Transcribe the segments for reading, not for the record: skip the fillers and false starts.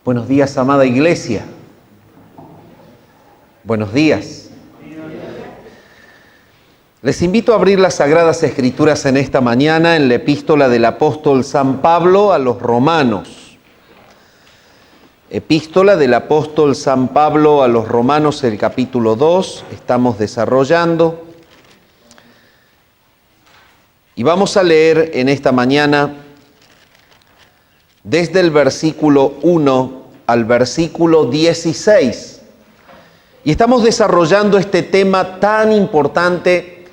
Buenos días, amada iglesia. Buenos días. Les invito a abrir las Sagradas Escrituras en esta mañana en la epístola del apóstol San Pablo a los Romanos. Epístola del apóstol San Pablo a los Romanos, el capítulo 2, estamos desarrollando. Y vamos a leer en esta mañana desde el versículo 1 al versículo 16. Y estamos desarrollando este tema tan importante.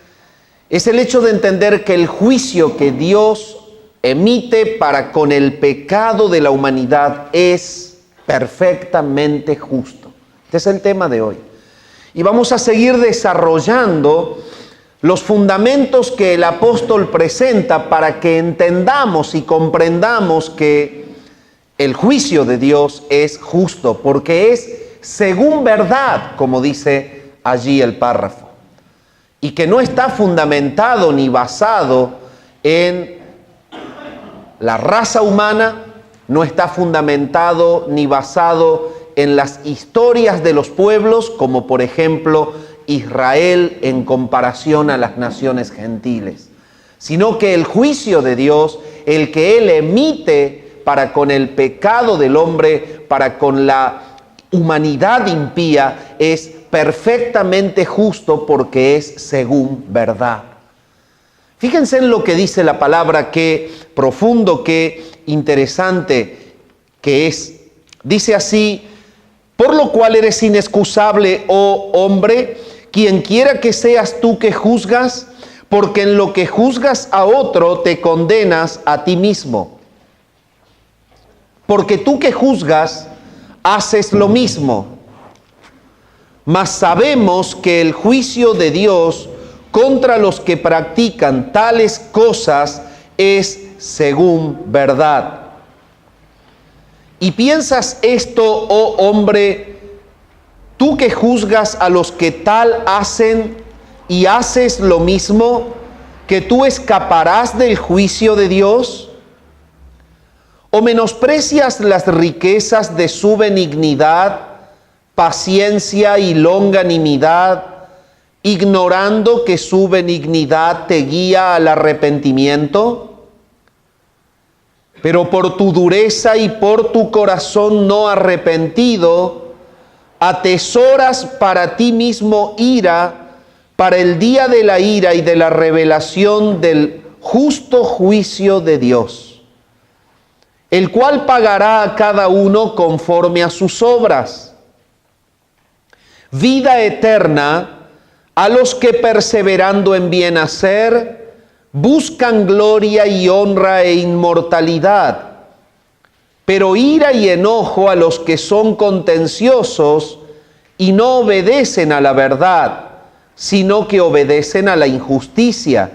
Es el hecho de entender que el juicio que Dios emite para con el pecado de la humanidad es perfectamente justo. Este es el tema de hoy. Y vamos a seguir desarrollando los fundamentos que el apóstol presenta para que entendamos y comprendamos que el juicio de Dios es justo, porque es según verdad, como dice allí el párrafo, y que no está fundamentado ni basado en la raza humana, no está fundamentado ni basado en las historias de los pueblos, como por ejemplo Israel en comparación a las naciones gentiles, sino que el juicio de Dios, el que Él emite para con el pecado del hombre, para con la humanidad impía, es perfectamente justo porque es según verdad. Fíjense en lo que dice la palabra, qué profundo, qué interesante que es. Dice así: por lo cual eres inexcusable, oh hombre, quien quiera que seas tú que juzgas, porque en lo que juzgas a otro te condenas a ti mismo. Porque tú que juzgas, haces lo mismo. Mas sabemos que el juicio de Dios contra los que practican tales cosas es según verdad. ¿Y piensas esto, oh hombre, tú que juzgas a los que tal hacen y haces lo mismo, que tú escaparás del juicio de Dios? ¿O menosprecias las riquezas de su benignidad, paciencia y longanimidad, ignorando que su benignidad te guía al arrepentimiento? Pero por tu dureza y por tu corazón no arrepentido, atesoras para ti mismo ira, para el día de la ira y de la revelación del justo juicio de Dios, el cual pagará a cada uno conforme a sus obras. Vida eterna a los que perseverando en bien hacer, buscan gloria y honra e inmortalidad, pero ira y enojo a los que son contenciosos y no obedecen a la verdad, sino que obedecen a la injusticia.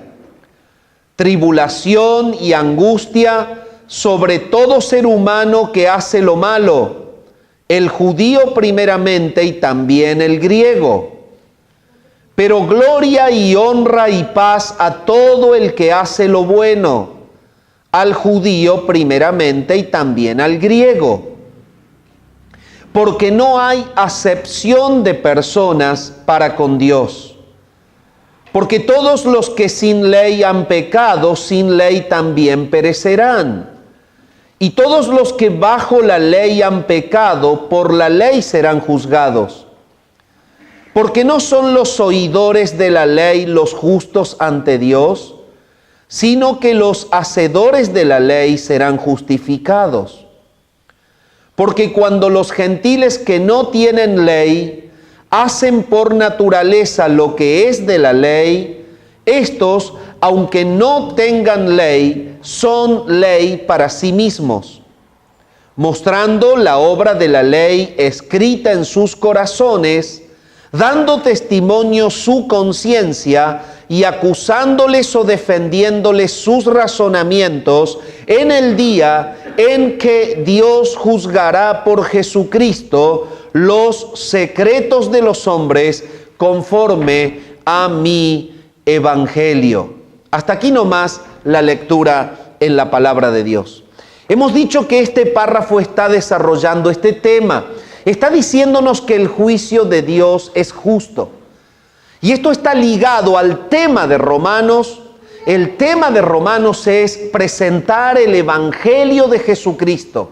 Tribulación y angustia sobre todo ser humano que hace lo malo, el judío primeramente y también el griego. Pero gloria y honra y paz a todo el que hace lo bueno, al judío primeramente y también al griego. Porque no hay acepción de personas para con Dios. Porque todos los que sin ley han pecado, sin ley también perecerán. Y todos los que bajo la ley han pecado, por la ley serán juzgados. Porque no son los oidores de la ley los justos ante Dios, sino que los hacedores de la ley serán justificados. Porque cuando los gentiles que no tienen ley hacen por naturaleza lo que es de la ley, estos, aunque no tengan ley, son ley para sí mismos, mostrando la obra de la ley escrita en sus corazones, dando testimonio su conciencia y acusándoles o defendiéndoles sus razonamientos en el día en que Dios juzgará por Jesucristo los secretos de los hombres conforme a mi evangelio. Hasta aquí nomás la lectura en la palabra de Dios. Hemos dicho que este párrafo está desarrollando este tema. Está diciéndonos que el juicio de Dios es justo. Y esto está ligado al tema de Romanos. El tema de Romanos es presentar el Evangelio de Jesucristo.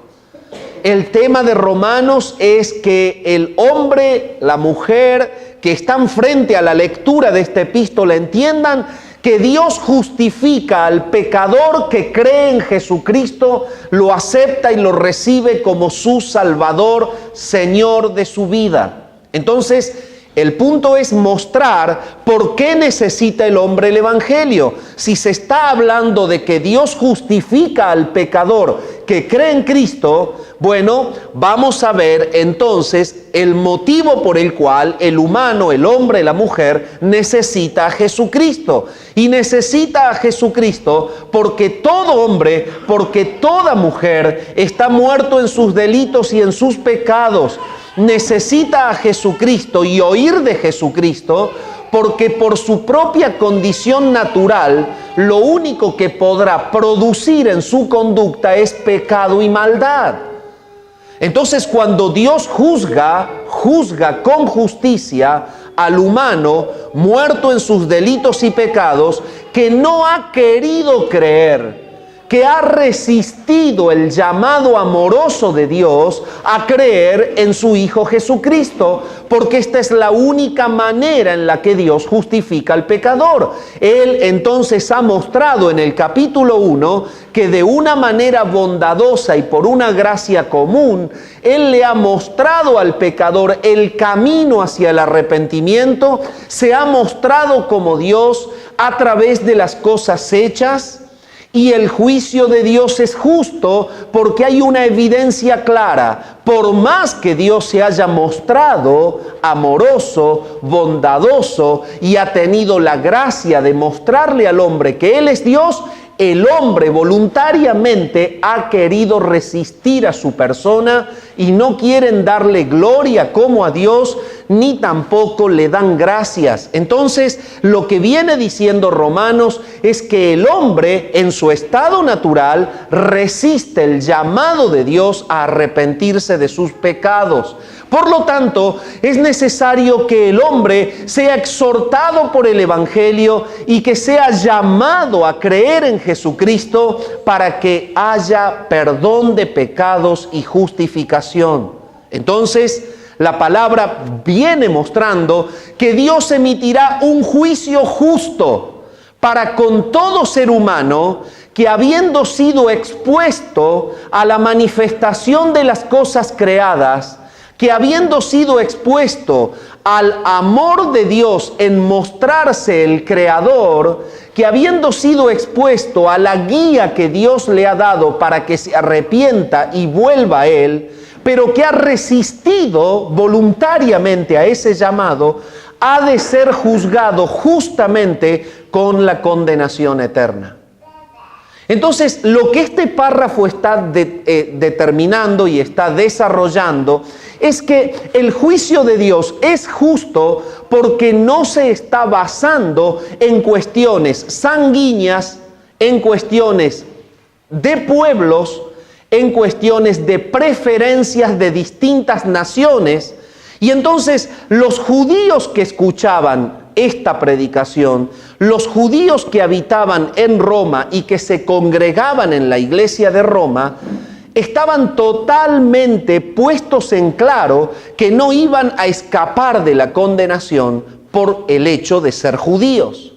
El tema de Romanos es que el hombre, la mujer que están frente a la lectura de esta epístola entiendan que Dios justifica al pecador que cree en Jesucristo, lo acepta y lo recibe como su Salvador, Señor de su vida. Entonces, el punto es mostrar por qué necesita el hombre el Evangelio. Si se está hablando de que Dios justifica al pecador que cree en Cristo, bueno, vamos a ver entonces el motivo por el cual el humano, el hombre, la mujer, necesita a Jesucristo. Y necesita a Jesucristo porque todo hombre, porque toda mujer está muerto en sus delitos y en sus pecados. Necesita a Jesucristo y oír de Jesucristo porque por su propia condición natural, lo único que podrá producir en su conducta es pecado y maldad. Entonces, cuando Dios juzga con justicia al humano muerto en sus delitos y pecados, que no ha querido creer, que ha resistido el llamado amoroso de Dios a creer en su Hijo Jesucristo, porque esta es la única manera en la que Dios justifica al pecador. Él entonces ha mostrado en el capítulo 1 que de una manera bondadosa y por una gracia común, Él le ha mostrado al pecador el camino hacia el arrepentimiento, se ha mostrado como Dios a través de las cosas hechas. Y el juicio de Dios es justo porque hay una evidencia clara. Por más que Dios se haya mostrado amoroso, bondadoso y ha tenido la gracia de mostrarle al hombre que Él es Dios, el hombre voluntariamente ha querido resistir a su persona y no quieren darle gloria como a Dios, ni tampoco le dan gracias. Entonces, lo que viene diciendo Romanos es que el hombre, en su estado natural, resiste el llamado de Dios a arrepentirse de sus pecados. Por lo tanto, es necesario que el hombre sea exhortado por el Evangelio y que sea llamado a creer en Jesucristo para que haya perdón de pecados y justificación. Entonces, la palabra viene mostrando que Dios emitirá un juicio justo para con todo ser humano que, habiendo sido expuesto a la manifestación de las cosas creadas, que habiendo sido expuesto al amor de Dios en mostrarse el Creador, que habiendo sido expuesto a la guía que Dios le ha dado para que se arrepienta y vuelva a Él, pero que ha resistido voluntariamente a ese llamado, ha de ser juzgado justamente con la condenación eterna. Entonces, lo que este párrafo está determinando y está desarrollando es que el juicio de Dios es justo porque no se está basando en cuestiones sanguíneas, en cuestiones de pueblos, en cuestiones de preferencias de distintas naciones. Y entonces los judíos que escuchaban esta predicación, los judíos que habitaban en Roma y que se congregaban en la iglesia de Roma, estaban totalmente puestos en claro que no iban a escapar de la condenación por el hecho de ser judíos.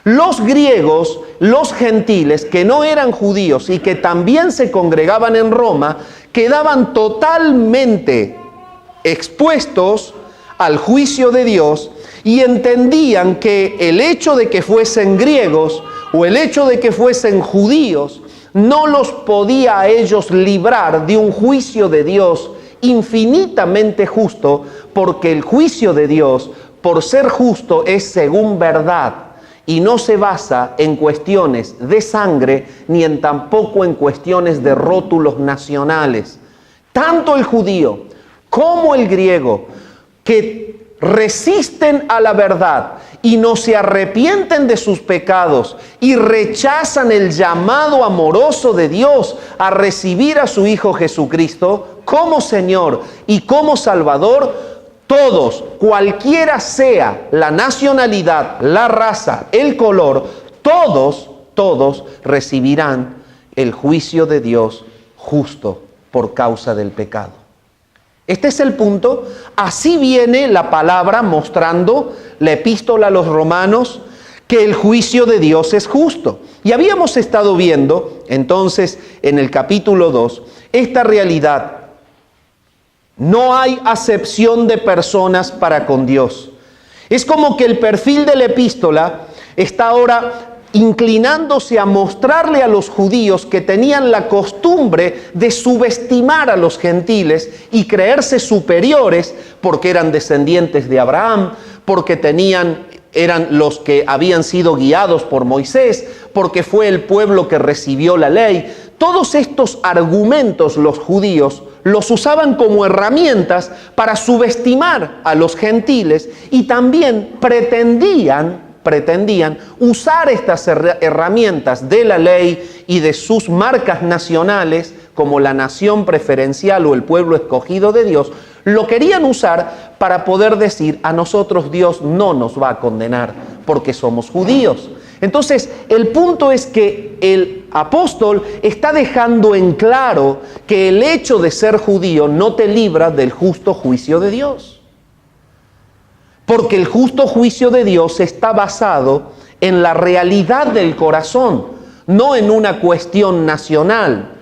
Los griegos, los gentiles que no eran judíos y que también se congregaban en Roma, quedaban totalmente expuestos al juicio de Dios y entendían que el hecho de que fuesen griegos o el hecho de que fuesen judíos no los podía a ellos librar de un juicio de Dios infinitamente justo, porque el juicio de Dios, por ser justo, es según verdad y no se basa en cuestiones de sangre ni tampoco en cuestiones de rótulos nacionales. Tanto el judío como el griego que resisten a la verdad y no se arrepienten de sus pecados y rechazan el llamado amoroso de Dios a recibir a su Hijo Jesucristo como Señor y como Salvador, todos, cualquiera sea la nacionalidad, la raza, el color, todos recibirán el juicio de Dios justo por causa del pecado. Este es el punto. Así viene la palabra mostrando, la epístola a los romanos, que el juicio de Dios es justo. Y habíamos estado viendo entonces en el capítulo 2 esta realidad. No hay acepción de personas para con Dios. Es como que el perfil de la epístola está ahora inclinándose a mostrarle a los judíos que tenían la costumbre de subestimar a los gentiles y creerse superiores porque eran descendientes de Abraham, porque eran los que habían sido guiados por Moisés, porque fue el pueblo que recibió la ley. Todos estos argumentos los judíos los usaban como herramientas para subestimar a los gentiles y también pretendían usar estas herramientas de la ley y de sus marcas nacionales como la nación preferencial o el pueblo escogido de Dios, lo querían usar para poder decir: a nosotros Dios no nos va a condenar porque somos judíos. Entonces, el punto es que el apóstol está dejando en claro que el hecho de ser judío no te libra del justo juicio de Dios. Porque el justo juicio de Dios está basado en la realidad del corazón, no en una cuestión nacional.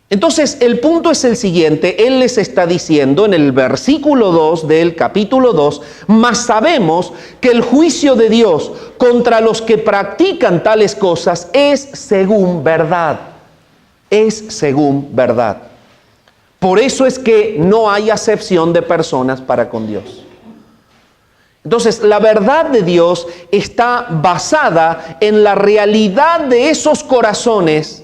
Entonces, el punto es el siguiente. Él les está diciendo en el versículo 2 del capítulo 2, mas sabemos que el juicio de Dios contra los que practican tales cosas es según verdad. Es según verdad. Por eso es que no hay acepción de personas para con Dios. Entonces, la verdad de Dios está basada en la realidad de esos corazones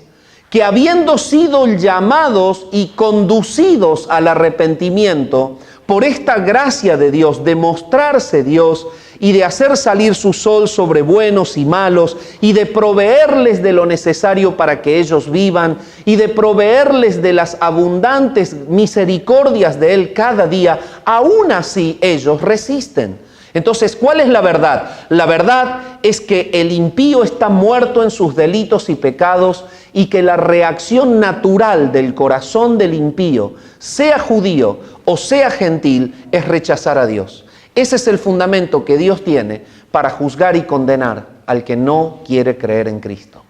que, habiendo sido llamados y conducidos al arrepentimiento por esta gracia de Dios, de mostrarse Dios y de hacer salir su sol sobre buenos y malos y de proveerles de lo necesario para que ellos vivan y de proveerles de las abundantes misericordias de Él cada día, aún así ellos resisten. Entonces, ¿cuál es la verdad? La verdad es que el impío está muerto en sus delitos y pecados y que la reacción natural del corazón del impío, sea judío o sea gentil, es rechazar a Dios. Ese es el fundamento que Dios tiene para juzgar y condenar al que no quiere creer en Cristo.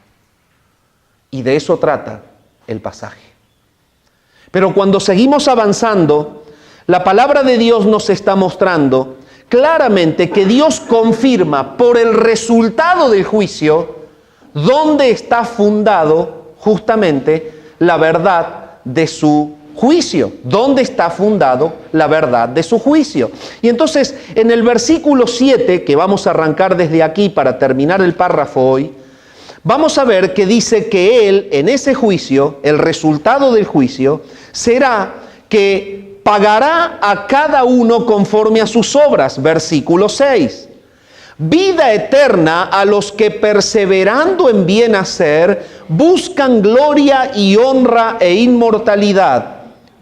Y de eso trata el pasaje. Pero cuando seguimos avanzando, la palabra de Dios nos está mostrando claramente que Dios confirma por el resultado del juicio dónde está fundado justamente la verdad de su juicio, dónde está fundado la verdad de su juicio. Y entonces en el versículo 7, que vamos a arrancar desde aquí para terminar el párrafo hoy, vamos a ver que dice que Él, en ese juicio, el resultado del juicio será que pagará a cada uno conforme a sus obras. Versículo 6. Vida eterna a los que perseverando en bien hacer buscan gloria y honra e inmortalidad,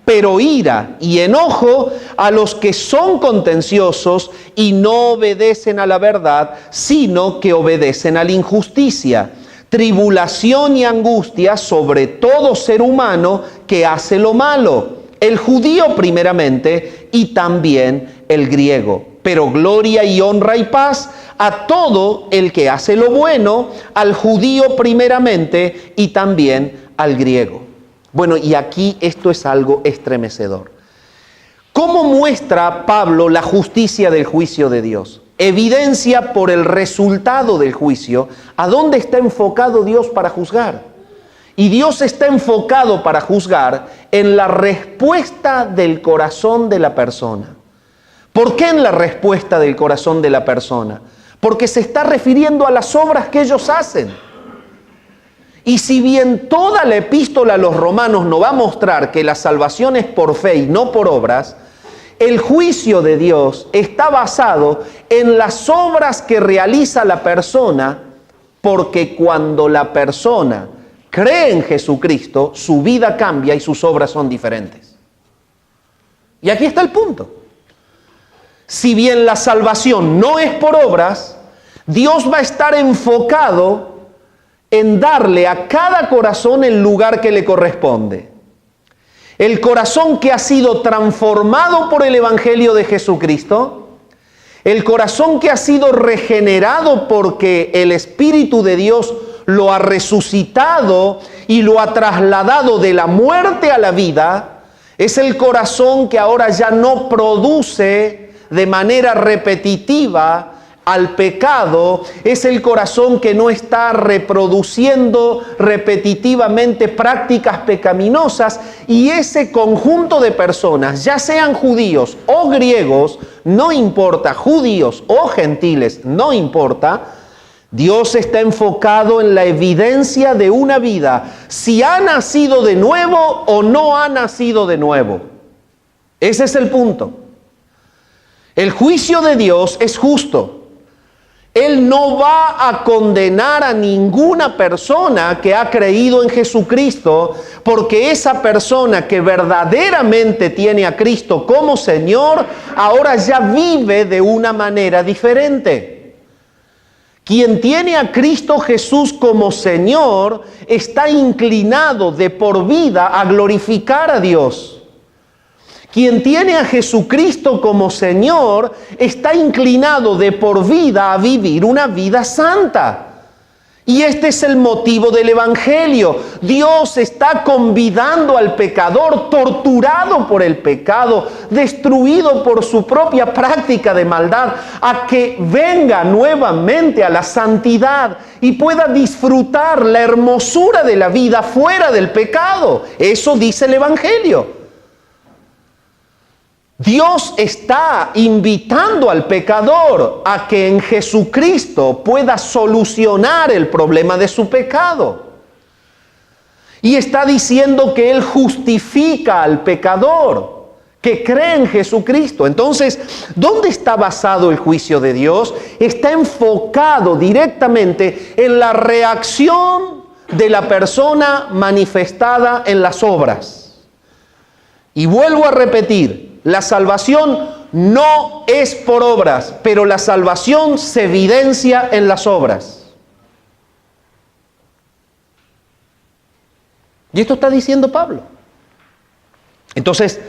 pero ira y enojo a los que son contenciosos y no obedecen a la verdad, sino que obedecen a la injusticia. Tribulación y angustia sobre todo ser humano que hace lo malo, el judío primeramente y también el griego. Pero gloria y honra y paz a todo el que hace lo bueno, al judío primeramente y también al griego. Bueno, y aquí esto es algo estremecedor. ¿Cómo muestra Pablo la justicia del juicio de Dios? Evidencia por el resultado del juicio a dónde está enfocado Dios para juzgar. Y Dios está enfocado para juzgar en la respuesta del corazón de la persona. ¿Por qué en la respuesta del corazón de la persona? Porque se está refiriendo a las obras que ellos hacen. Y si bien toda la epístola a los romanos nos va a mostrar que la salvación es por fe y no por obras, El juicio de Dios está basado en las obras que realiza la persona, porque cuando la persona cree en Jesucristo, su vida cambia y sus obras son diferentes. Y aquí está el punto. Si bien la salvación no es por obras, Dios va a estar enfocado en darle a cada corazón el lugar que le corresponde. El corazón que ha sido transformado por el Evangelio de Jesucristo, el corazón que ha sido regenerado porque el Espíritu de Dios lo ha resucitado y lo ha trasladado de la muerte a la vida, es el corazón que ahora ya no produce de manera repetitiva al pecado, es el corazón que no está reproduciendo repetitivamente prácticas pecaminosas, y ese conjunto de personas, ya sean judíos o griegos, no importa, judíos o gentiles, no importa, Dios está enfocado en la evidencia de una vida, si ha nacido de nuevo o no ha nacido de nuevo. Ese es el punto. El juicio de Dios es justo. Él no va a condenar a ninguna persona que ha creído en Jesucristo, porque esa persona que verdaderamente tiene a Cristo como Señor, ahora ya vive de una manera diferente. Quien tiene a Cristo Jesús como Señor, está inclinado de por vida a glorificar a Dios. Quien tiene a Jesucristo como Señor está inclinado de por vida a vivir una vida santa. Y este es el motivo del Evangelio. Dios está convidando al pecador, torturado por el pecado, destruido por su propia práctica de maldad, a que venga nuevamente a la santidad y pueda disfrutar la hermosura de la vida fuera del pecado. Eso dice el Evangelio. Dios está invitando al pecador a que en Jesucristo pueda solucionar el problema de su pecado. Y está diciendo que Él justifica al pecador que cree en Jesucristo. Entonces, ¿dónde está basado el juicio de Dios? Está enfocado directamente en la reacción de la persona manifestada en las obras. Y vuelvo a repetir, la salvación no es por obras, pero la salvación se evidencia en las obras. Y esto está diciendo Pablo. Entonces,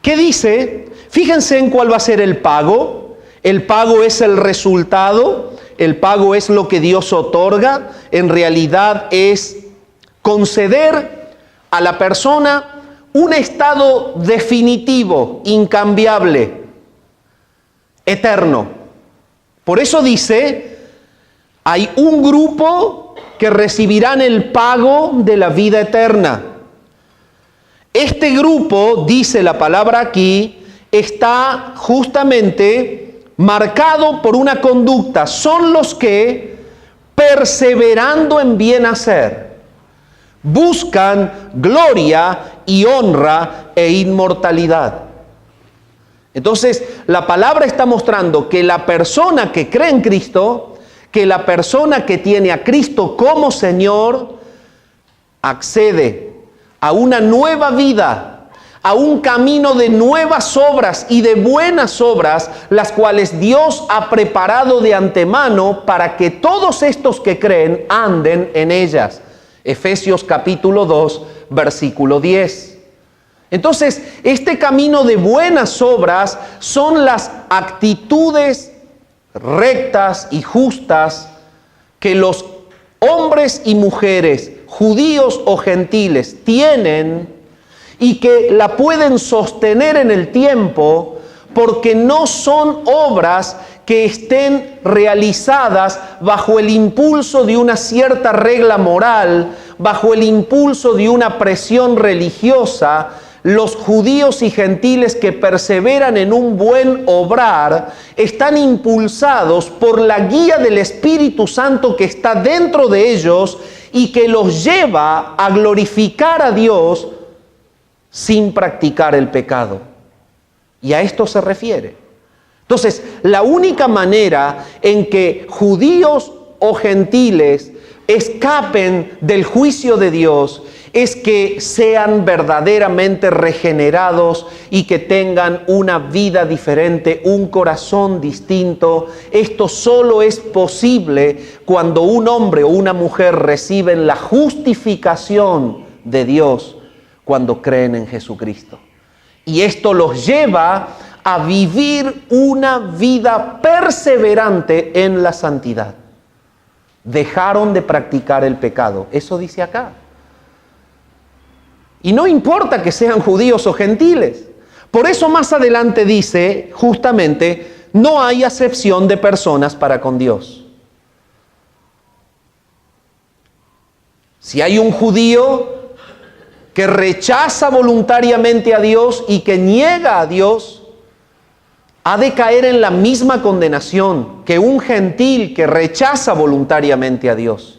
¿qué dice? Fíjense en cuál va a ser el pago. El pago es el resultado, el pago es lo que Dios otorga. En realidad es conceder a la persona un estado definitivo, incambiable, eterno. Por eso dice, hay un grupo que recibirán el pago de la vida eterna. Este grupo, dice la palabra aquí, está justamente marcado por una conducta. Son los que, perseverando en bien hacer, buscan gloria y honra e inmortalidad. Entonces, la palabra está mostrando que la persona que cree en Cristo, que la persona que tiene a Cristo como Señor, accede a una nueva vida, a un camino de nuevas obras y de buenas obras, las cuales Dios ha preparado de antemano para que todos estos que creen anden en ellas. Efesios capítulo 2, versículo 10. Entonces, este camino de buenas obras son las actitudes rectas y justas que los hombres y mujeres, judíos o gentiles, tienen y que la pueden sostener en el tiempo, porque no son obras que estén realizadas bajo el impulso de una cierta regla moral, bajo el impulso de una presión religiosa. Los judíos y gentiles que perseveran en un buen obrar están impulsados por la guía del Espíritu Santo que está dentro de ellos y que los lleva a glorificar a Dios sin practicar el pecado. Y a esto se refiere. Entonces, la única manera en que judíos o gentiles escapen del juicio de Dios es que sean verdaderamente regenerados y que tengan una vida diferente, un corazón distinto. Esto solo es posible cuando un hombre o una mujer reciben la justificación de Dios cuando creen en Jesucristo. Y esto los lleva a vivir una vida perseverante en la santidad. Dejaron de practicar el pecado. Eso dice acá. Y no importa que sean judíos o gentiles. Por eso más adelante dice, justamente, no hay acepción de personas para con Dios. Si hay un judío que rechaza voluntariamente a Dios y que niega a Dios, ha de caer en la misma condenación que un gentil que rechaza voluntariamente a Dios.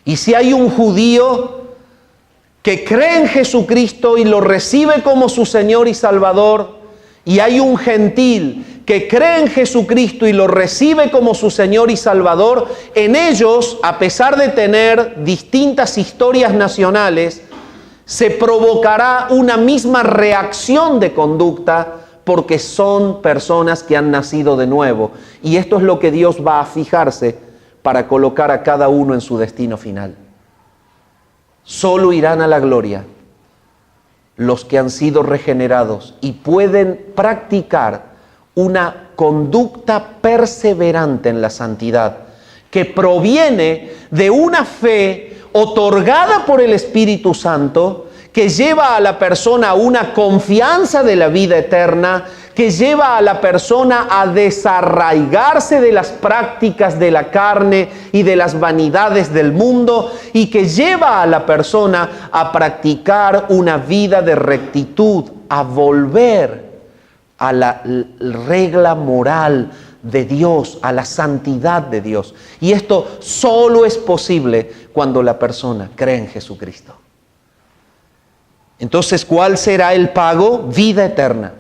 Y si hay un judío que cree en Jesucristo y lo recibe como su Señor y Salvador, y hay un gentil que cree en Jesucristo y lo recibe como su Señor y Salvador, en ellos, a pesar de tener distintas historias nacionales, se provocará una misma reacción de conducta porque son personas que han nacido de nuevo. Y esto es lo que Dios va a fijarse para colocar a cada uno en su destino final. Solo irán a la gloria los que han sido regenerados y pueden practicar una conducta perseverante en la santidad que proviene de una fe otorgada por el Espíritu Santo, que lleva a la persona a una confianza de la vida eterna, que lleva a la persona a desarraigarse de las prácticas de la carne y de las vanidades del mundo, y que lleva a la persona a practicar una vida de rectitud, a volver a la regla moral de Dios, a la santidad de Dios. Y esto solo es posible cuando la persona cree en Jesucristo. Entonces, ¿cuál será el pago? Vida eterna.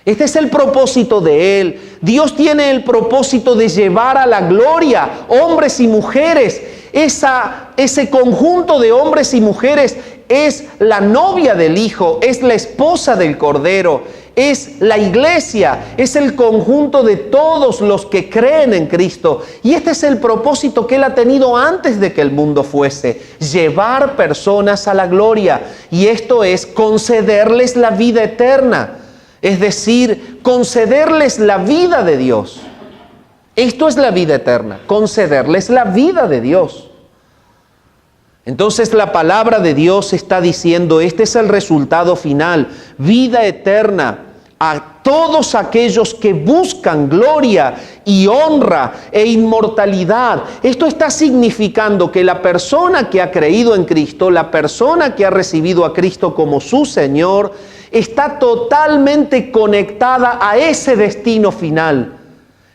Este es el propósito de Él. Dios tiene el propósito de llevar a la gloria hombres y mujeres. Ese conjunto de hombres y mujeres es la novia del Hijo, es la esposa del Cordero, es la iglesia, es el conjunto de todos los que creen en Cristo. Y este es el propósito que Él ha tenido antes de que el mundo fuese: llevar personas a la gloria. Y esto es concederles la vida eterna. Es decir, concederles la vida de Dios. Esto es la vida eterna, concederles la vida de Dios. Entonces la palabra de Dios está diciendo, este es el resultado final: vida eterna a todos aquellos que buscan gloria y honra e inmortalidad. Esto está significando que la persona que ha creído en Cristo, la persona que ha recibido a Cristo como su Señor, está totalmente conectada a ese destino final.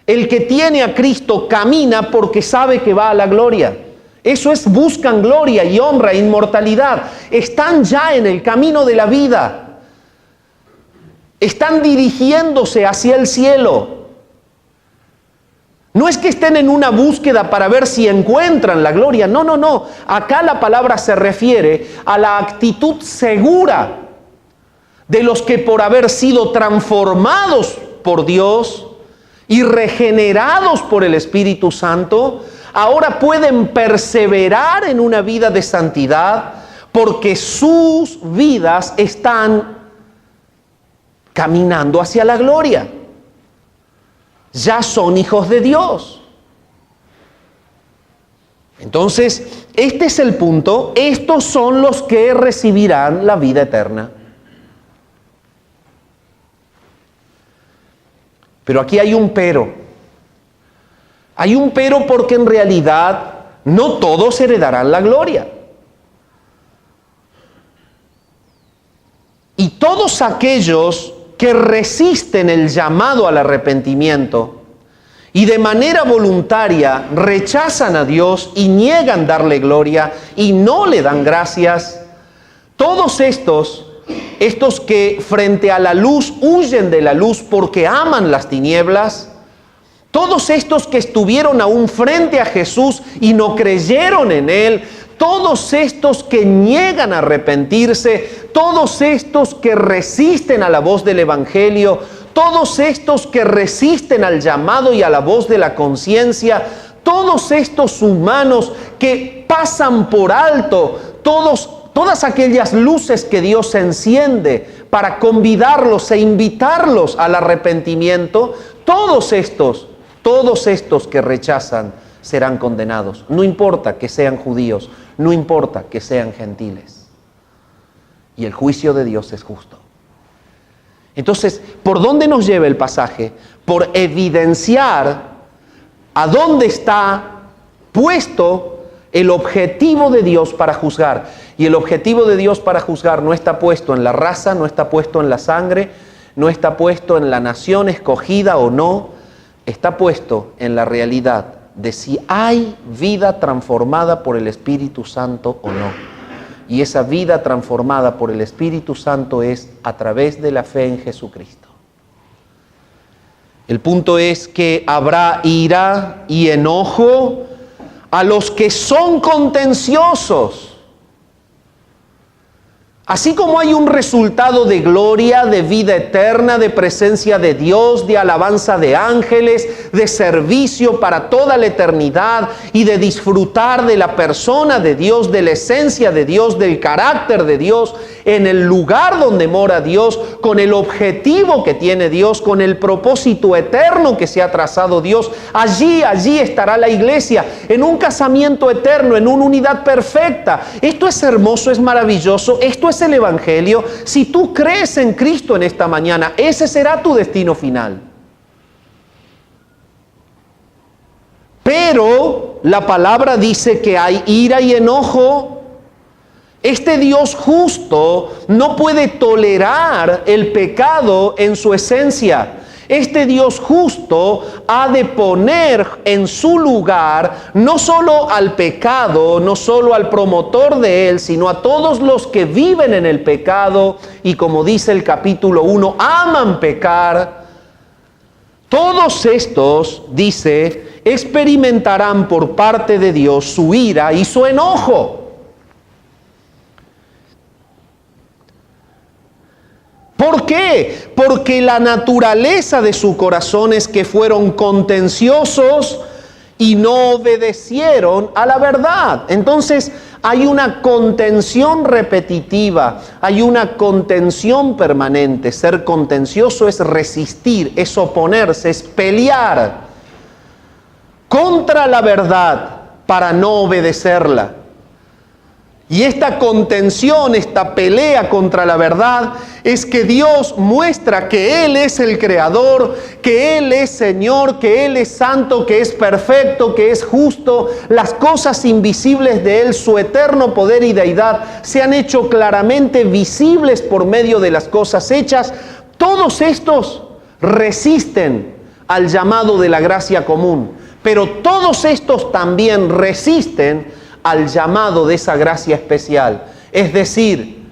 El que tiene a Cristo camina porque sabe que va a la gloria. Eso es, buscan gloria y honra e inmortalidad. Están ya en el camino de la vida. Están dirigiéndose hacia el cielo. No es que estén en una búsqueda para ver si encuentran la gloria. No, no, no. Acá la palabra se refiere a la actitud segura de los que, por haber sido transformados por Dios y regenerados por el Espíritu Santo, ahora pueden perseverar en una vida de santidad porque sus vidas están caminando hacia la gloria. Ya son hijos de Dios. Entonces, este es el punto. Estos son los que recibirán la vida eterna. Pero aquí hay un pero. Hay un pero porque en realidad no todos heredarán la gloria. Y todos aquellos que resisten el llamado al arrepentimiento y de manera voluntaria rechazan a Dios y niegan darle gloria y no le dan gracias, todos estos estos que frente a la luz huyen de la luz porque aman las tinieblas, todos estos que estuvieron aún frente a Jesús y no creyeron en Él, todos estos que niegan a arrepentirse, todos estos que resisten a la voz del Evangelio, todos estos que resisten al llamado y a la voz de la conciencia, todos estos humanos que pasan por alto todas aquellas luces que Dios enciende para convidarlos e invitarlos al arrepentimiento, todos estos que rechazan serán condenados. No importa que sean judíos, no importa que sean gentiles. Y el juicio de Dios es justo. Entonces, ¿por dónde nos lleva el pasaje? Por evidenciar a dónde está puesto el objetivo de Dios para juzgar. Y el objetivo de Dios para juzgar no está puesto en la raza, no está puesto en la sangre, no está puesto en la nación escogida o no, está puesto en la realidad de si hay vida transformada por el Espíritu Santo o no. Y esa vida transformada por el Espíritu Santo es a través de la fe en Jesucristo. El punto es que habrá ira y enojo a los que son contenciosos. Así como hay un resultado de gloria, de vida eterna, de presencia de Dios, de alabanza de ángeles, de servicio para toda la eternidad y de disfrutar de la persona de Dios, de la esencia de Dios, del carácter de Dios, en el lugar donde mora Dios, con el objetivo que tiene Dios, con el propósito eterno que se ha trazado Dios. Allí estará la iglesia, en un casamiento eterno, en una unidad perfecta. Esto es hermoso, es maravilloso, esto es el Evangelio. Si tú crees en Cristo en esta mañana, ese será tu destino final. Pero la palabra dice que hay ira y enojo. Este Dios justo no puede tolerar el pecado en su esencia. Este Dios justo ha de poner en su lugar no solo al pecado, no solo al promotor de él, sino a todos los que viven en el pecado y, como dice el capítulo 1, aman pecar. Todos estos, dice, experimentarán por parte de Dios su ira y su enojo. ¿Por qué? Porque la naturaleza de su corazón es que fueron contenciosos y no obedecieron a la verdad. Entonces hay una contención repetitiva, hay una contención permanente. Ser contencioso es resistir, es oponerse, es pelear contra la verdad para no obedecerla. Y esta contención, esta pelea contra la verdad, es que Dios muestra que Él es el Creador, que Él es Señor, que Él es santo, que es perfecto, que es justo. Las cosas invisibles de Él, su eterno poder y deidad, se han hecho claramente visibles por medio de las cosas hechas. Todos estos resisten al llamado de la gracia común, pero todos estos también resisten al llamado de esa gracia especial. Es decir,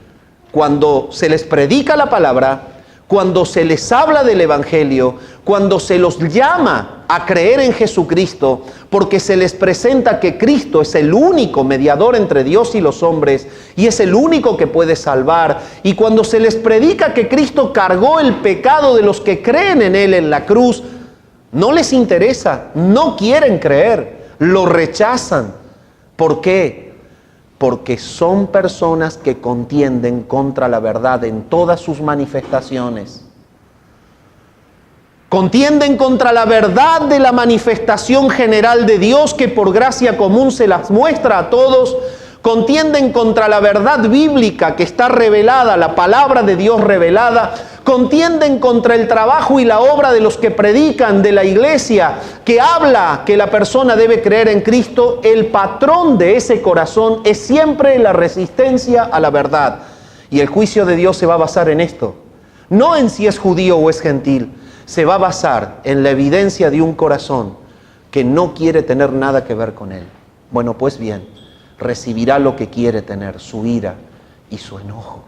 cuando se les predica la palabra, cuando se les habla del Evangelio, cuando se los llama a creer en Jesucristo, porque se les presenta que Cristo es el único mediador entre Dios y los hombres, y es el único que puede salvar, y cuando se les predica que Cristo cargó el pecado de los que creen en Él en la cruz, no les interesa, no quieren creer, lo rechazan. ¿Por qué? Porque son personas que contienden contra la verdad en todas sus manifestaciones. Contienden contra la verdad de la manifestación general de Dios que por gracia común se las muestra a todos. Contienden contra la verdad bíblica que está revelada, la palabra de Dios revelada. Contienden contra el trabajo y la obra de los que predican, de la iglesia, que habla que la persona debe creer en Cristo. El patrón de ese corazón es siempre la resistencia a la verdad. Y el juicio de Dios se va a basar en esto. No en si es judío o es gentil. Se va a basar en la evidencia de un corazón que no quiere tener nada que ver con Él. Bueno, pues bien, recibirá lo que quiere tener, su ira y su enojo.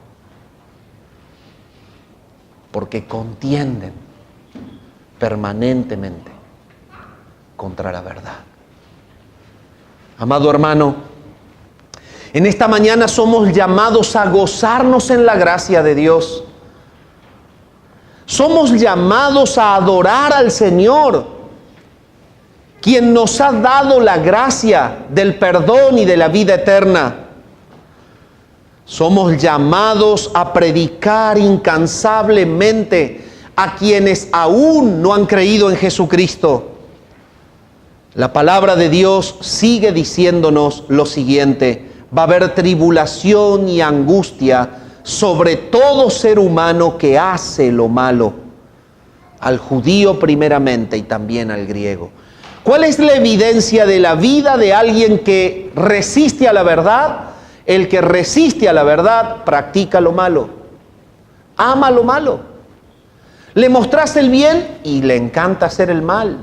porque contienden permanentemente contra la verdad. Amado hermano, en esta mañana somos llamados a gozarnos en la gracia de Dios. Somos llamados a adorar al Señor, quien nos ha dado la gracia del perdón y de la vida eterna. Somos llamados a predicar incansablemente a quienes aún no han creído en Jesucristo. La palabra de Dios sigue diciéndonos lo siguiente: va a haber tribulación y angustia sobre todo ser humano que hace lo malo, al judío primeramente y también al griego. ¿Cuál es la evidencia de la vida de alguien que resiste a la verdad? El que resiste a la verdad practica lo malo, ama lo malo. Le mostrás el bien y le encanta hacer el mal.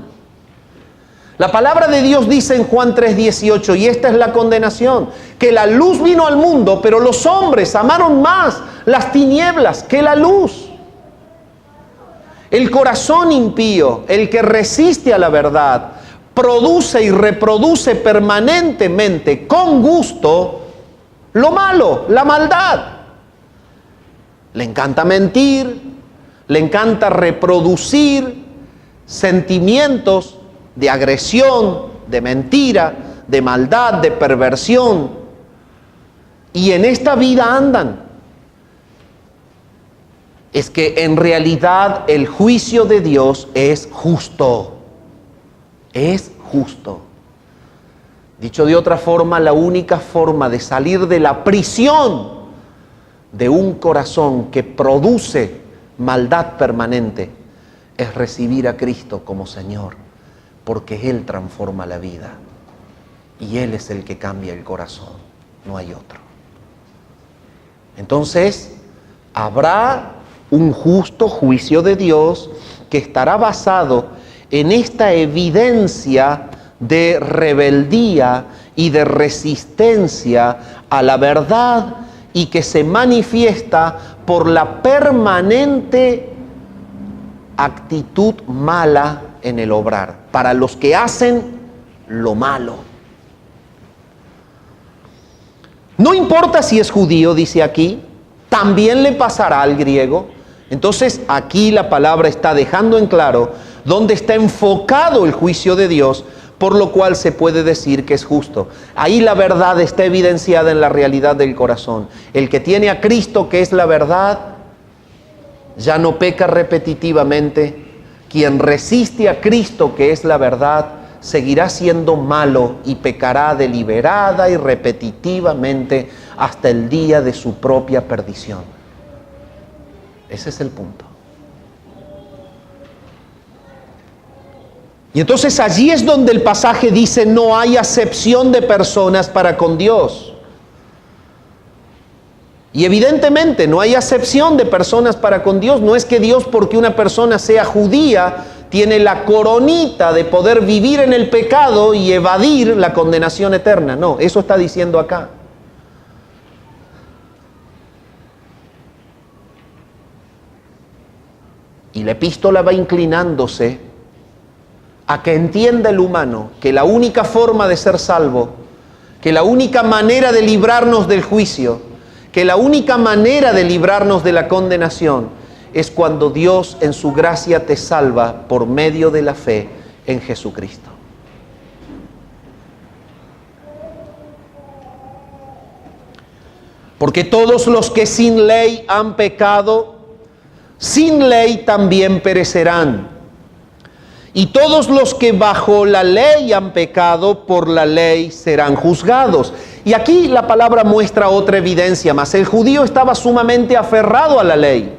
La palabra de Dios dice en Juan 3:18, y esta es la condenación, que la luz vino al mundo, pero los hombres amaron más las tinieblas que la luz. El corazón impío, el que resiste a la verdad, produce y reproduce permanentemente, con gusto, lo malo, la maldad. Le encanta mentir, le encanta reproducir sentimientos de agresión, de mentira, de maldad, de perversión. Y en esta vida andan. Es que en realidad el juicio de Dios es justo. Es justo. Dicho de otra forma, la única forma de salir de la prisión de un corazón que produce maldad permanente es recibir a Cristo como Señor, porque Él transforma la vida y Él es el que cambia el corazón, no hay otro. Entonces, habrá un justo juicio de Dios que estará basado en esta evidencia de rebeldía y de resistencia a la verdad y que se manifiesta por la permanente actitud mala en el obrar, para los que hacen lo malo. No importa si es judío, dice aquí, también le pasará al griego. Entonces aquí la palabra está dejando en claro dónde está enfocado el juicio de Dios, por lo cual se puede decir que es justo. Ahí la verdad está evidenciada en la realidad del corazón. El que tiene a Cristo, que es la verdad, ya no peca repetitivamente. Quien resiste a Cristo, que es la verdad, seguirá siendo malo y pecará deliberada y repetitivamente hasta el día de su propia perdición. Ese es el punto. Y entonces allí es donde el pasaje dice: no hay acepción de personas para con Dios. Y evidentemente no hay acepción de personas para con Dios. No es que Dios, porque una persona sea judía, tiene la coronita de poder vivir en el pecado y evadir la condenación eterna. No, eso está diciendo acá. Y la epístola va inclinándose a que entienda el humano que la única forma de ser salvo, que la única manera de librarnos del juicio, que la única manera de librarnos de la condenación es cuando Dios en su gracia te salva por medio de la fe en Jesucristo. Porque todos los que sin ley han pecado, sin ley también perecerán. Y todos los que bajo la ley han pecado, por la ley serán juzgados. Y aquí la palabra muestra otra evidencia más. El judío estaba sumamente aferrado a la ley.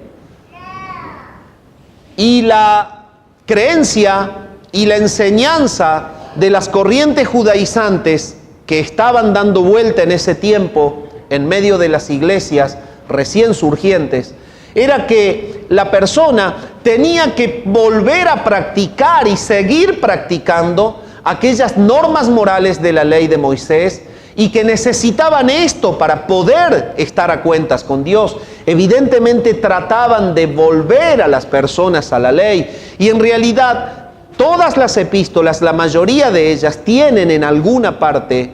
Y la creencia y la enseñanza de las corrientes judaizantes que estaban dando vuelta en ese tiempo en medio de las iglesias recién surgientes, era que la persona tenía que volver a practicar y seguir practicando aquellas normas morales de la ley de Moisés y que necesitaban esto para poder estar a cuentas con Dios. Evidentemente trataban de volver a las personas a la ley, y en realidad todas las epístolas, la mayoría de ellas, tienen en alguna parte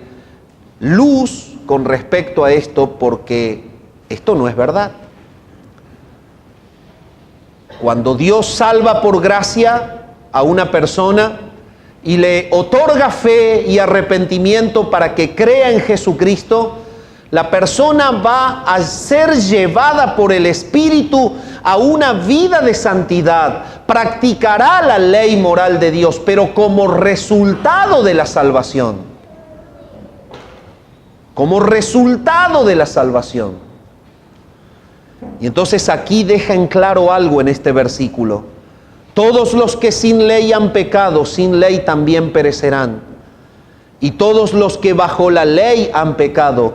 luz con respecto a esto, porque esto no es verdad. Cuando Dios salva por gracia a una persona y le otorga fe y arrepentimiento para que crea en Jesucristo, la persona va a ser llevada por el Espíritu a una vida de santidad, practicará la ley moral de Dios, pero como resultado de la salvación. Como resultado de la salvación. Y entonces aquí deja en claro algo en este versículo. Todos los que sin ley han pecado, sin ley también perecerán. Y todos los que bajo la ley han pecado,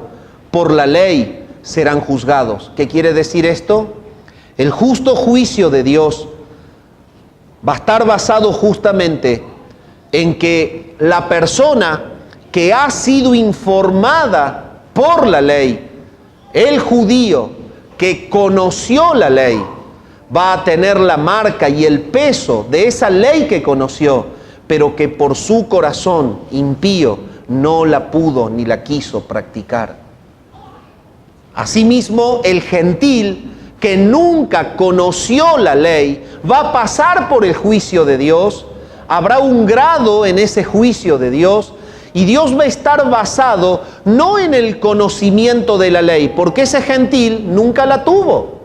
por la ley serán juzgados. ¿Qué quiere decir esto? El justo juicio de Dios va a estar basado justamente en que la persona que ha sido informada por la ley, el judío que conoció la ley, va a tener la marca y el peso de esa ley que conoció, pero que por su corazón impío no la pudo ni la quiso practicar. Asimismo, el gentil que nunca conoció la ley va a pasar por el juicio de Dios. Habrá un grado en ese juicio de Dios, y Dios va a estar basado no en el conocimiento de la ley, porque ese gentil nunca la tuvo.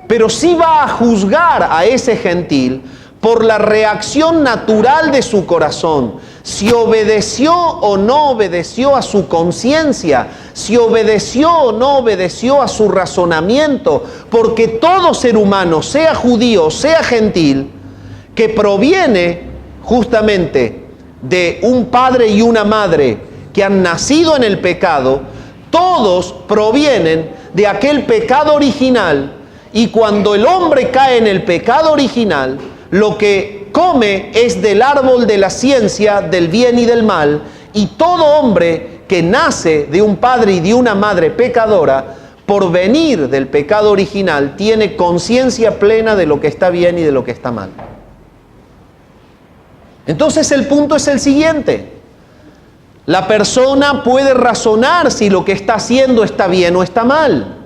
Pero sí va a juzgar a ese gentil por la reacción natural de su corazón, si obedeció o no obedeció a su conciencia, si obedeció o no obedeció a su razonamiento, porque todo ser humano, sea judío, sea gentil, que proviene justamente de un padre y una madre que han nacido en el pecado, todos provienen de aquel pecado original. Y cuando el hombre cae en el pecado original, lo que come es del árbol de la ciencia del bien y del mal, y todo hombre que nace de un padre y de una madre pecadora, por venir del pecado original, tiene conciencia plena de lo que está bien y de lo que está mal. Entonces el punto es el siguiente: la persona puede razonar si lo que está haciendo está bien o está mal.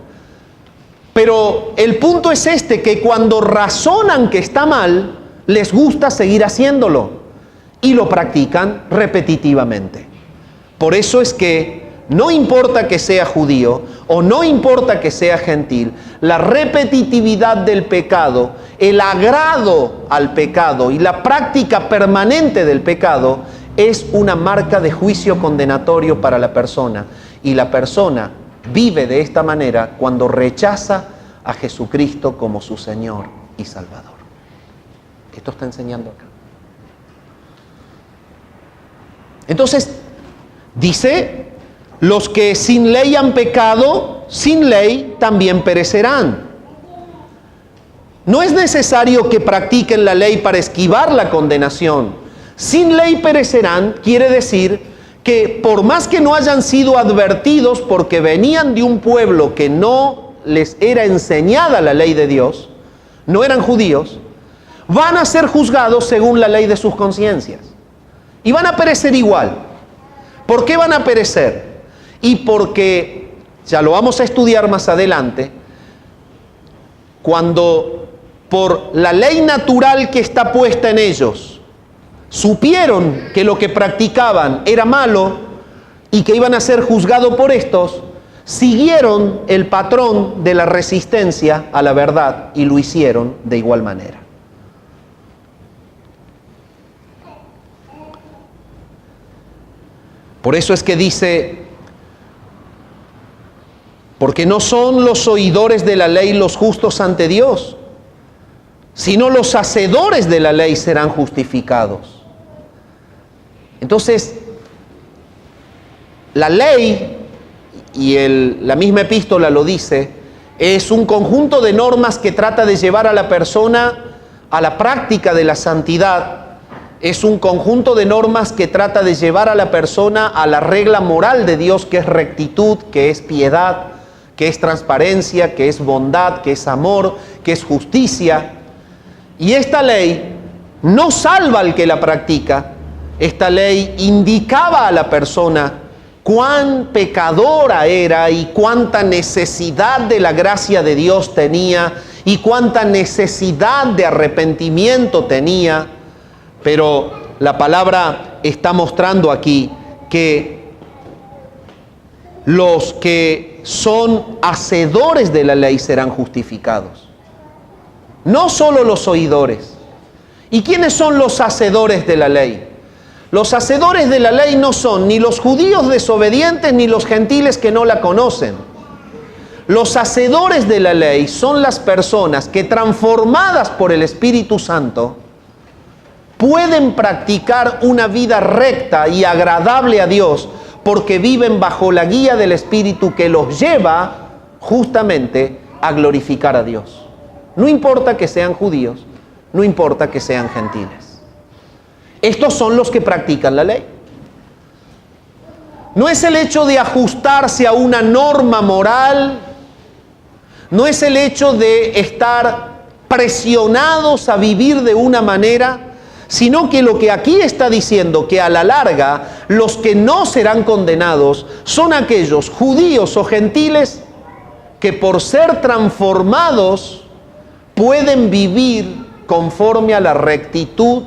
Pero el punto es este, que cuando razonan que está mal, les gusta seguir haciéndolo y lo practican repetitivamente. Por eso es que no importa que sea judío o no importa que sea gentil, la repetitividad del pecado, el agrado al pecado y la práctica permanente del pecado es una marca de juicio condenatorio para la persona. Y la persona vive de esta manera cuando rechaza a Jesucristo como su Señor y Salvador. Esto está enseñando acá. Entonces, dice, los que sin ley han pecado, sin ley también perecerán. No es necesario que practiquen la ley para esquivar la condenación. Sin ley perecerán quiere decir que por más que no hayan sido advertidos porque venían de un pueblo que no les era enseñada la ley de Dios, no eran judíos, van a ser juzgados según la ley de sus conciencias. Y van a perecer igual. ¿Por qué van a perecer? Y porque, ya lo vamos a estudiar más adelante, cuando por la ley natural que está puesta en ellos, supieron que lo que practicaban era malo y que iban a ser juzgados por estos, siguieron el patrón de la resistencia a la verdad y lo hicieron de igual manera. Por eso es que dice, porque no son los oidores de la ley los justos ante Dios, sino los hacedores de la ley serán justificados. Entonces, la ley, y la misma epístola lo dice, es un conjunto de normas que trata de llevar a la persona a la práctica de la santidad, es un conjunto de normas que trata de llevar a la persona a la regla moral de Dios, que es rectitud, que es piedad, que es transparencia, que es bondad, que es amor, que es justicia. Y esta ley no salva al que la practica. Esta ley indicaba a la persona cuán pecadora era y cuánta necesidad de la gracia de Dios tenía y cuánta necesidad de arrepentimiento tenía. Pero la palabra está mostrando aquí que los que son hacedores de la ley serán justificados, no solo los oidores. ¿Y quiénes son los hacedores de la ley? Los hacedores de la ley no son ni los judíos desobedientes ni los gentiles que no la conocen. Los hacedores de la ley son las personas que, transformadas por el Espíritu Santo, pueden practicar una vida recta y agradable a Dios porque viven bajo la guía del Espíritu que los lleva justamente a glorificar a Dios. No importa que sean judíos, no importa que sean gentiles. Estos son los que practican la ley. No es el hecho de ajustarse a una norma moral, no es el hecho de estar presionados a vivir de una manera, sino que lo que aquí está diciendo, que a la larga los que no serán condenados son aquellos judíos o gentiles que por ser transformados pueden vivir conforme a la rectitud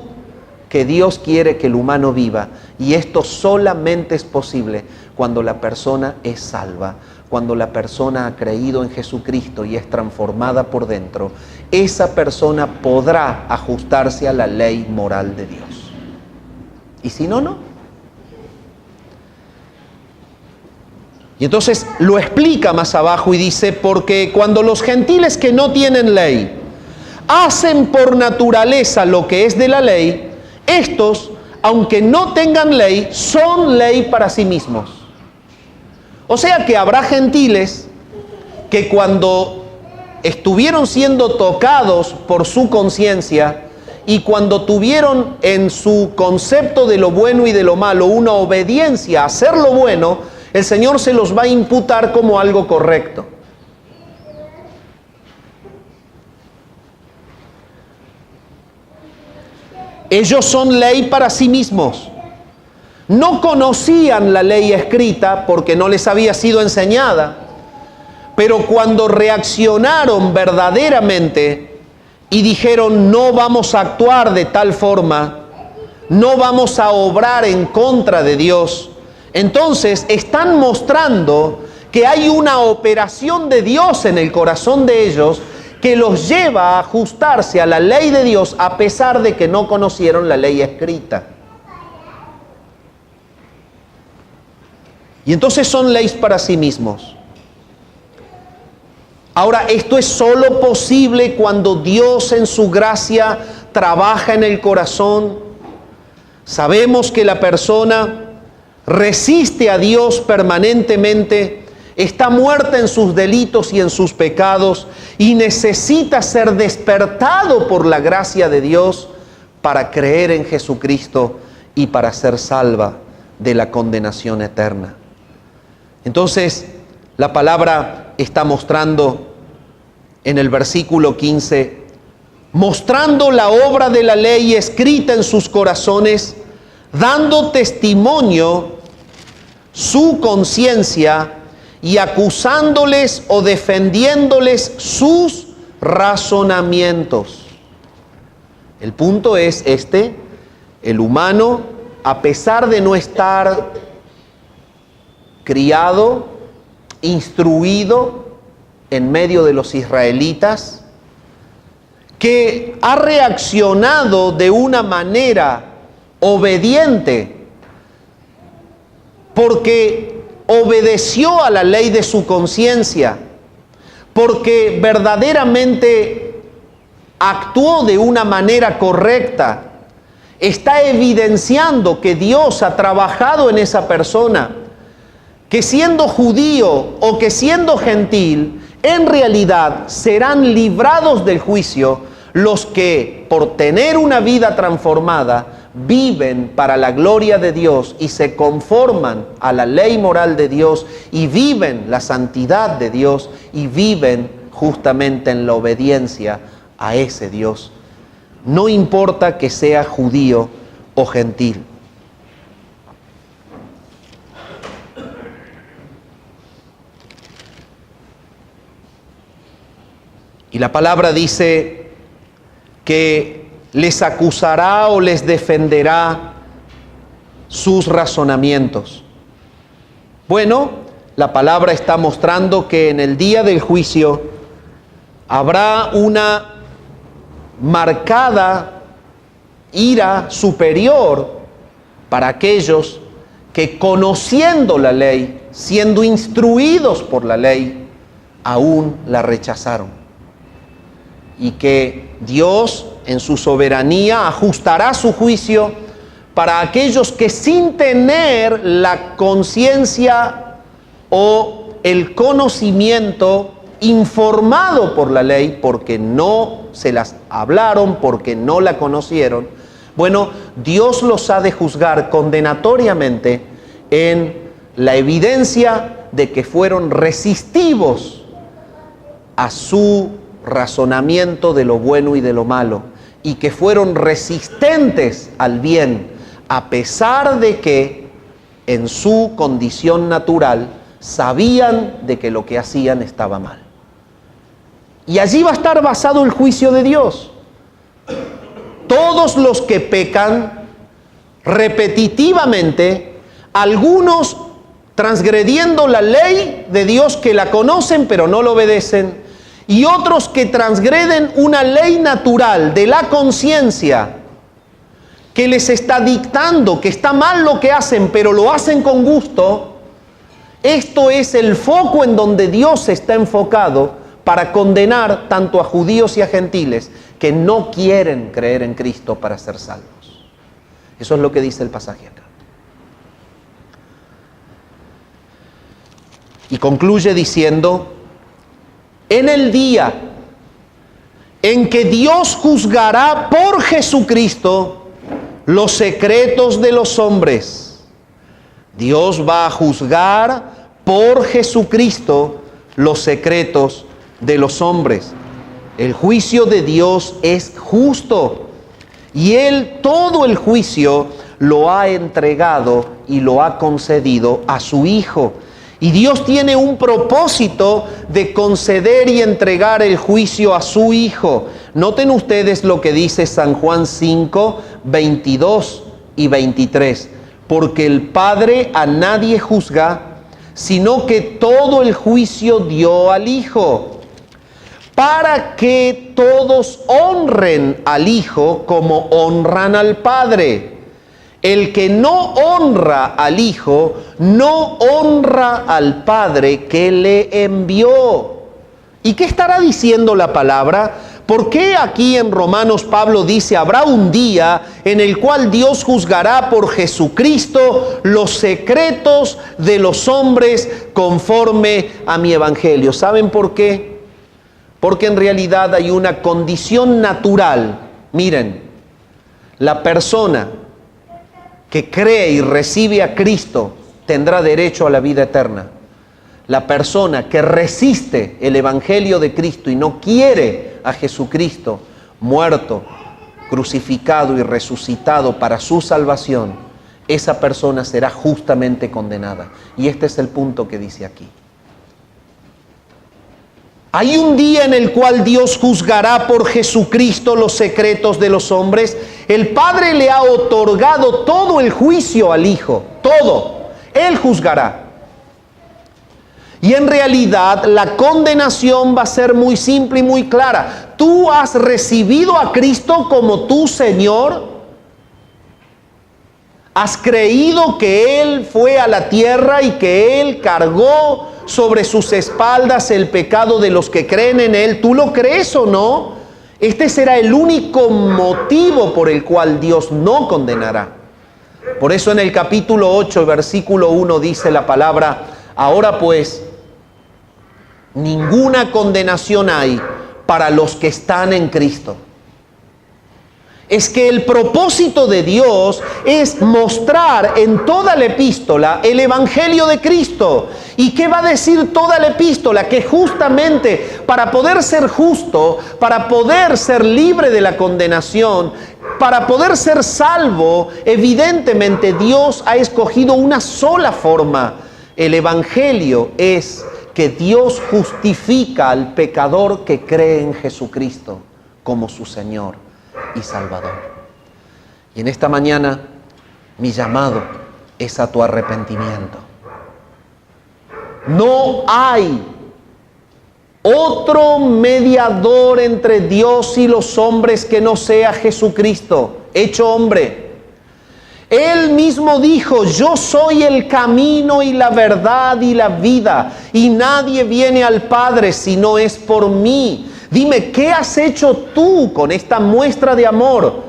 que Dios quiere que el humano viva. Y esto solamente es posible cuando la persona es salva, cuando la persona ha creído en Jesucristo y es transformada por dentro. Esa persona podrá ajustarse a la ley moral de Dios. Y si no, no. Y entonces lo explica más abajo y dice, porque cuando los gentiles que no tienen ley hacen por naturaleza lo que es de la ley, estos, aunque no tengan ley, son ley para sí mismos. O sea que habrá gentiles que cuando estuvieron siendo tocados por su conciencia y cuando tuvieron en su concepto de lo bueno y de lo malo una obediencia a hacer lo bueno, el Señor se los va a imputar como algo correcto. Ellos son ley para sí mismos. No conocían la ley escrita porque no les había sido enseñada, pero cuando reaccionaron verdaderamente y dijeron no vamos a actuar de tal forma, no vamos a obrar en contra de Dios, entonces están mostrando que hay una operación de Dios en el corazón de ellos que los lleva a ajustarse a la ley de Dios a pesar de que no conocieron la ley escrita. Y entonces son leyes para sí mismos. Ahora, esto es solo posible cuando Dios en su gracia trabaja en el corazón. Sabemos que la persona resiste a Dios permanentemente, está muerta en sus delitos y en sus pecados y necesita ser despertado por la gracia de Dios para creer en Jesucristo y para ser salva de la condenación eterna. Entonces, la palabra está mostrando en el versículo 15, mostrando la obra de la ley escrita en sus corazones, dando testimonio su conciencia y acusándoles o defendiéndoles sus razonamientos. El punto es este: el humano, a pesar de no estar criado, instruido en medio de los israelitas, que ha reaccionado de una manera obediente porque obedeció a la ley de su conciencia, porque verdaderamente actuó de una manera correcta, está evidenciando que Dios ha trabajado en esa persona, que siendo judío o que siendo gentil, en realidad serán librados del juicio los que, por tener una vida transformada, viven para la gloria de Dios y se conforman a la ley moral de Dios y viven la santidad de Dios y viven justamente en la obediencia a ese Dios. No importa que sea judío o gentil. Y la palabra dice que les acusará o les defenderá sus razonamientos. Bueno, la palabra está mostrando que en el día del juicio habrá una marcada ira superior para aquellos que, conociendo la ley, siendo instruidos por la ley, aún la rechazaron. Y que Dios, en su soberanía, ajustará su juicio para aquellos que, sin tener la conciencia o el conocimiento informado por la ley, porque no se las hablaron, porque no la conocieron, bueno, Dios los ha de juzgar condenatoriamente en la evidencia de que fueron resistivos a su razonamiento de lo bueno y de lo malo, y que fueron resistentes al bien, a pesar de que en su condición natural sabían de que lo que hacían estaba mal. Y allí va a estar basado el juicio de Dios. Todos los que pecan repetitivamente, algunos transgrediendo la ley de Dios, que la conocen pero no la obedecen, y otros que transgreden una ley natural de la conciencia que les está dictando que está mal lo que hacen, pero lo hacen con gusto. Esto es el foco en donde Dios está enfocado para condenar tanto a judíos y a gentiles que no quieren creer en Cristo para ser salvos. Eso es lo que dice el pasaje acá. Y concluye diciendo: en el día en que Dios juzgará por Jesucristo los secretos de los hombres. Dios va a juzgar por Jesucristo los secretos de los hombres. El juicio de Dios es justo y Él todo el juicio lo ha entregado y lo ha concedido a su Hijo. Y Dios tiene un propósito de conceder y entregar el juicio a su Hijo. Noten ustedes lo que dice San Juan 5, 22 y 23. Porque el Padre a nadie juzga, sino que todo el juicio dio al Hijo, para que todos honren al Hijo como honran al Padre. El que no honra al Hijo, no honra al Padre que le envió. ¿Y qué estará diciendo la palabra? ¿Por qué aquí en Romanos Pablo dice: habrá un día en el cual Dios juzgará por Jesucristo los secretos de los hombres conforme a mi evangelio? ¿Saben por qué? Porque en realidad hay una condición natural. Miren, la persona que cree y recibe a Cristo tendrá derecho a la vida eterna. La persona que resiste el Evangelio de Cristo y no quiere a Jesucristo muerto, crucificado y resucitado para su salvación, esa persona será justamente condenada. Y este es el punto que dice aquí. Hay un día en el cual Dios juzgará por Jesucristo los secretos de los hombres. El Padre le ha otorgado todo el juicio al Hijo, todo. Él juzgará. Y en realidad la condenación va a ser muy simple y muy clara. ¿Tú has recibido a Cristo como tu Señor? ¿Has creído que Él fue a la tierra y que Él cargó sobre sus espaldas el pecado de los que creen en Él? ¿Tú lo crees o no? Este será el único motivo por el cual Dios no condenará. Por eso en el capítulo 8, versículo 1 dice la palabra: ahora pues, ninguna condenación hay para los que están en Cristo. es que el propósito de Dios es mostrar en toda la epístola el Evangelio de Cristo. ¿Y qué va a decir toda la epístola? Que justamente para poder ser justo, para poder ser libre de la condenación, para poder ser salvo, evidentemente Dios ha escogido una sola forma. El Evangelio es que Dios justifica al pecador que cree en Jesucristo como su Señor y Salvador. Y en esta mañana mi llamado es a tu arrepentimiento. No hay otro mediador entre Dios y los hombres que no sea Jesucristo, hecho hombre. Él mismo dijo: yo soy el camino y la verdad y la vida, y nadie viene al Padre si no es por mí. Dime, ¿qué has hecho tú con esta muestra de amor?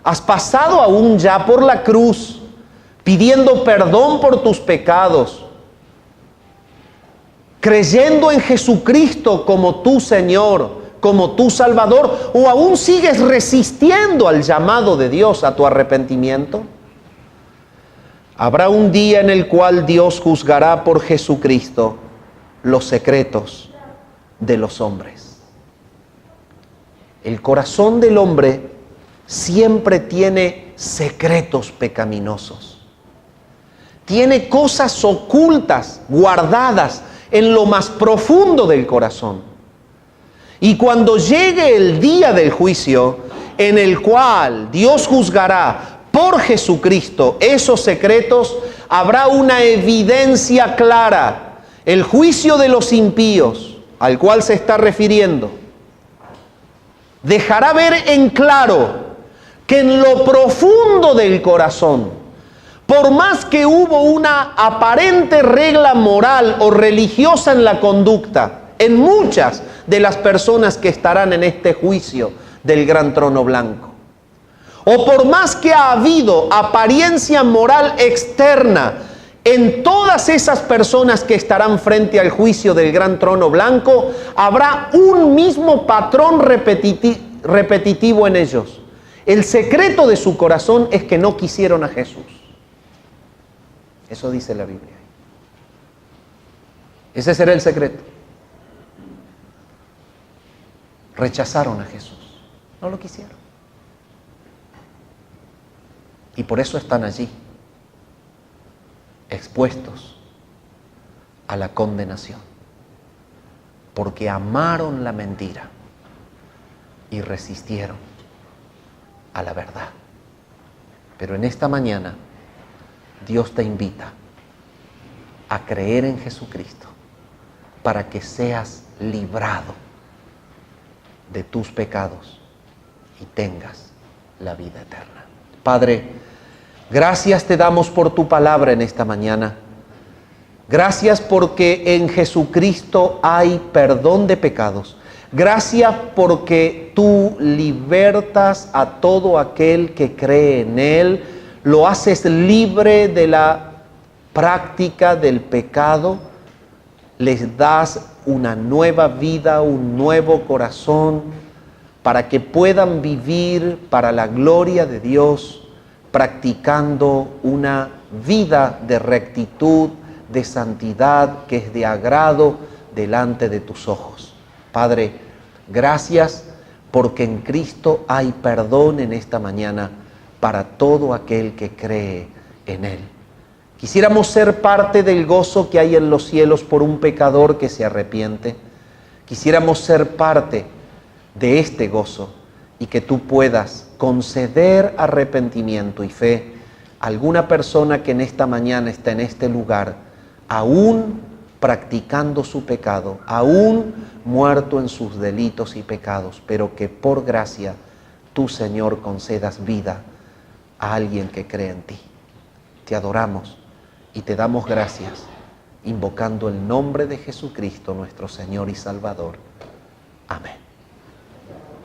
¿Has pasado aún ya por la cruz pidiendo perdón por tus pecados, creyendo en Jesucristo como tu Señor, como tu Salvador, o aún sigues resistiendo al llamado de Dios a tu arrepentimiento? Habrá un día en el cual Dios juzgará por Jesucristo los secretos de los hombres. El corazón del hombre siempre tiene secretos pecaminosos. Tiene cosas ocultas, guardadas en lo más profundo del corazón. Y cuando llegue el día del juicio, en el cual Dios juzgará por Jesucristo esos secretos, habrá una evidencia clara. El juicio de los impíos, al cual se está refiriendo, dejará ver en claro que en lo profundo del corazón, por más que hubo una aparente regla moral o religiosa en la conducta, en muchas de las personas que estarán en este juicio del gran trono blanco, o por más que ha habido apariencia moral externa en todas esas personas que estarán frente al juicio del gran trono blanco, habrá un mismo patrón repetitivo en ellos. El secreto de su corazón es que no quisieron a Jesús. Eso dice la Biblia. Ese será el secreto. Rechazaron a Jesús. No lo quisieron. Y por eso están allí, expuestos a la condenación. Porque amaron la mentira y resistieron a la verdad. Pero en esta mañana Dios te invita a creer en Jesucristo para que seas librado de tus pecados y tengas la vida eterna. Padre, gracias te damos por tu palabra en esta mañana. Gracias porque en Jesucristo hay perdón de pecados. Gracias porque tú libertas a todo aquel que cree en Él, lo haces libre de la práctica del pecado, les das una nueva vida, un nuevo corazón, para que puedan vivir para la gloria de Dios, practicando una vida de rectitud, de santidad, que es de agrado delante de tus ojos. Padre, gracias porque en Cristo hay perdón en esta mañana para todo aquel que cree en Él. Quisiéramos ser parte del gozo que hay en los cielos por un pecador que se arrepiente. Quisiéramos ser parte de este gozo y que tú puedas conceder arrepentimiento y fe a alguna persona que en esta mañana está en este lugar, aún practicando su pecado, aún muerto en sus delitos y pecados, pero que por gracia tú, Señor, concedas vida a alguien que cree en ti. Te adoramos y te damos gracias, invocando el nombre de Jesucristo, nuestro Señor y Salvador. Amén.